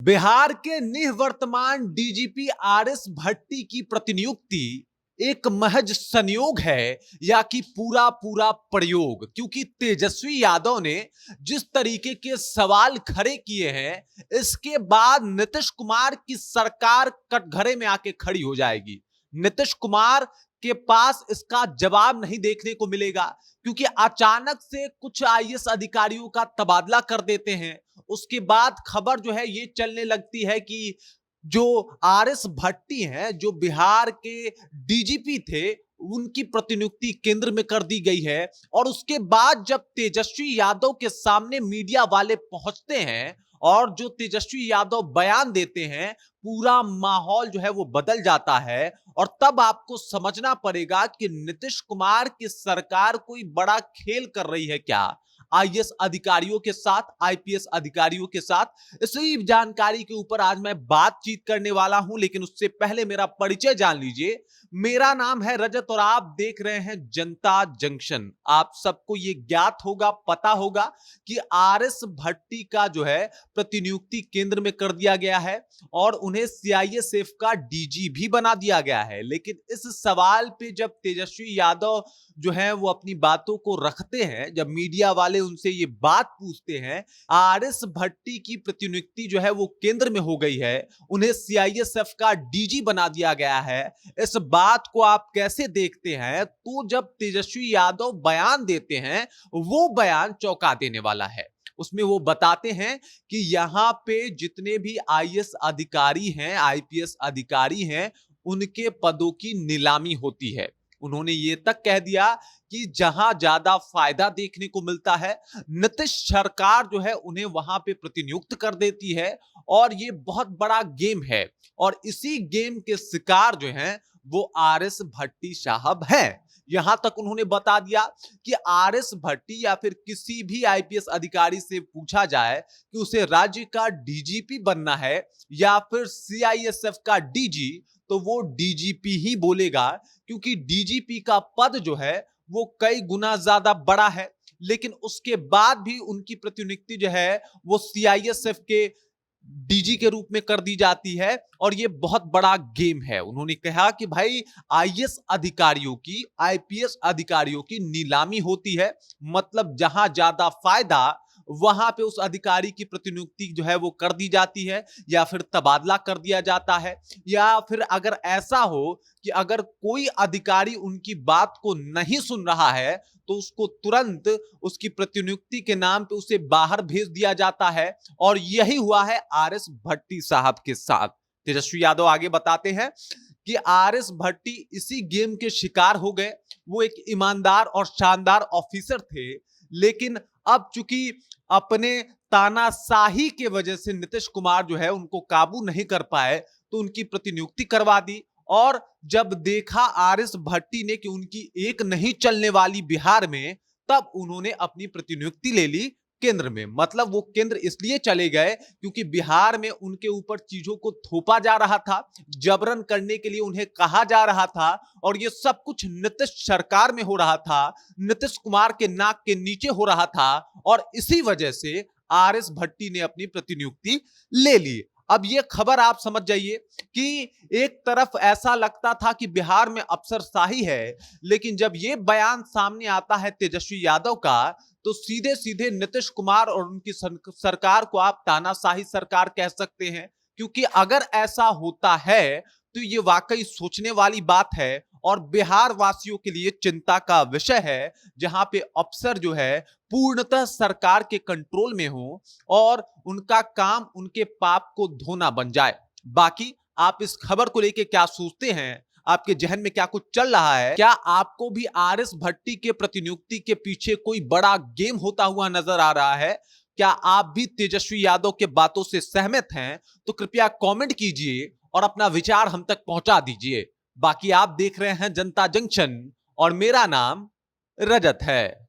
बिहार के निवर्तमान DGP RS भट्टी की प्रतिनियुक्ति एक महज संयोग है या कि पूरा पूरा प्रयोग, क्योंकि तेजस्वी यादव ने जिस तरीके के सवाल खड़े किए हैं इसके बाद नीतीश कुमार की सरकार कटघरे में आके खड़ी हो जाएगी। नीतीश कुमार के पास इसका जवाब नहीं देखने को मिलेगा, क्योंकि अचानक से कुछ आईएएस अधिकारियों का तबादला कर देते हैं। उसके बाद खबर जो है ये चलने लगती है कि जो आरएस भट्टी हैं, जो बिहार के डीजीपी थे, उनकी प्रतिनियुक्ति केंद्र में कर दी गई है। और उसके बाद जब तेजस्वी यादव के सामने मीडिया वाले पहुंचते हैं और जो तेजस्वी यादव बयान देते हैं, पूरा माहौल जो है वो बदल जाता है। और तब आपको समझना पड़ेगा कि नीतीश कुमार की सरकार कोई बड़ा खेल कर रही है क्या आईएएस अधिकारियों के साथ, आईपीएस अधिकारियों के साथ। इसी जानकारी के ऊपर आज मैं बातचीत करने वाला हूं, लेकिन उससे पहले मेरा परिचय जान लीजिए। मेरा नाम है रजत और आप देख रहे हैं जनता जंक्शन। आप सबको ये ज्ञात होगा, पता होगा कि आरएस भट्टी का जो है प्रतिनियुक्ति केंद्र में कर दिया गया है और उन्हें सीआईएसएफ का डीजी भी बना दिया गया है। लेकिन इस सवाल पे जब तेजस्वी यादव जो है वो अपनी बातों को रखते हैं, जब मीडिया वाले उनसे ये बात पूछते हैं, आरएस भट्टी की प्रतिनियुक्ति जो है वो केंद्र में हो गई है, उन्हें सीआईएसएफ का डीजी बना दिया गया है, इस बात को आप कैसे देखते हैं? तो जब तेजस्वी यादव बयान देते हैं, वो बयान चौंका देने वाला है। उसमें वो बताते हैं कि यहां पे जितने भी आईएएस अधिकारी हैं, आईपीएस अधिकारी हैं, उनके पदों की नीलामी होती है। उन्होंने ये तक कह दिया कि जहां ज्यादा फायदा देखने को मिलता है, नीतीश सरकार जो है उन्हें वहां पे प्रतिनियुक्त कर देती है। और ये बहुत बड़ा गेम है और इसी गेम के शिकार जो हैं वो आरएस भट्टी साहब हैं। यहां तक उन्होंने बता दिया कि आरएस भट्टी या फिर किसी भी आईपीएस अधिकारी से पूछा जाए कि उसे राज्य का डीजीपी बनना है या फिर सीआईएसएफ का डीजी, तो वो डीजीपी ही बोलेगा, क्योंकि डीजीपी का पद जो है वो कई गुना ज्यादा बड़ा है। लेकिन उसके बाद भी उनकी प्रतिनियुक्ति जो है वो सीआईएसएफ के डीजी के रूप में कर दी जाती है और ये बहुत बड़ा गेम है। उन्होंने कहा कि भाई आईएएस अधिकारियों की, आईपीएस अधिकारियों की नीलामी होती है, मतलब जहां ज्यादा फायदा वहां पे उस अधिकारी की प्रतिनियुक्ति जो है वो कर दी जाती है या फिर तबादला कर दिया जाता है। या फिर अगर ऐसा हो कि अगर कोई अधिकारी उनकी बात को नहीं सुन रहा है तो उसको तुरंत उसकी प्रतिनियुक्ति के नाम पे उसे बाहर भेज दिया जाता है। और यही हुआ है आरएस भट्टी साहब के साथ। तेजस्वी यादव आगे बताते हैं कि आरएस भट्टी इसी गेम के शिकार हो गए। वो एक ईमानदार और शानदार ऑफिसर थे, लेकिन अब चूंकि अपने तानाशाही के वजह से नीतीश कुमार जो है उनको काबू नहीं कर पाए तो उनकी प्रतिनियुक्ति करवा दी। और जब देखा आरएस भट्टी ने कि उनकी एक नहीं चलने वाली बिहार में, तब उन्होंने अपनी प्रतिनियुक्ति ले ली केंद्र में। मतलब वो केंद्र इसलिए चले गए क्योंकि बिहार में उनके ऊपर चीजों को थोपा जा रहा था, जबरन करने के लिए उन्हें कहा जा रहा था और ये सब कुछ नीतीश सरकार में हो रहा था, नीतीश कुमार के नाक के नीचे हो रहा था। और इसी वजह से आरएस भट्टी ने अपनी प्रतिनियुक्ति ले ली। अब ये खबर आप समझ जाइए कि एक तरफ ऐसा लगता था कि बिहार में अफसरशाही है, लेकिन जब ये बयान सामने आता है तेजस्वी यादव का, तो सीधे सीधे नीतीश कुमार और उनकी सरकार को आप तानाशाही सरकार कह सकते हैं। क्योंकि अगर ऐसा होता है तो ये वाकई सोचने वाली बात है और बिहार वासियों के लिए चिंता का विषय है, जहां पे अफसर जो है पूर्णतः सरकार के कंट्रोल में हो और उनका काम उनके पाप को धोना बन जाए। बाकी आप इस खबर को लेके क्या सोचते हैं? आपके जहन में क्या कुछ चल रहा है? क्या आपको भी आरएस भट्टी के प्रतिनियुक्ति के पीछे कोई बड़ा गेम होता हुआ नजर आ रहा है? क्या आप भी तेजस्वी यादव के बातों से सहमत हैं? तो कृपया कमेंट कीजिए और अपना विचार हम तक पहुंचा दीजिए। बाकी आप देख रहे हैं जनता जंक्शन और मेरा नाम रजत है।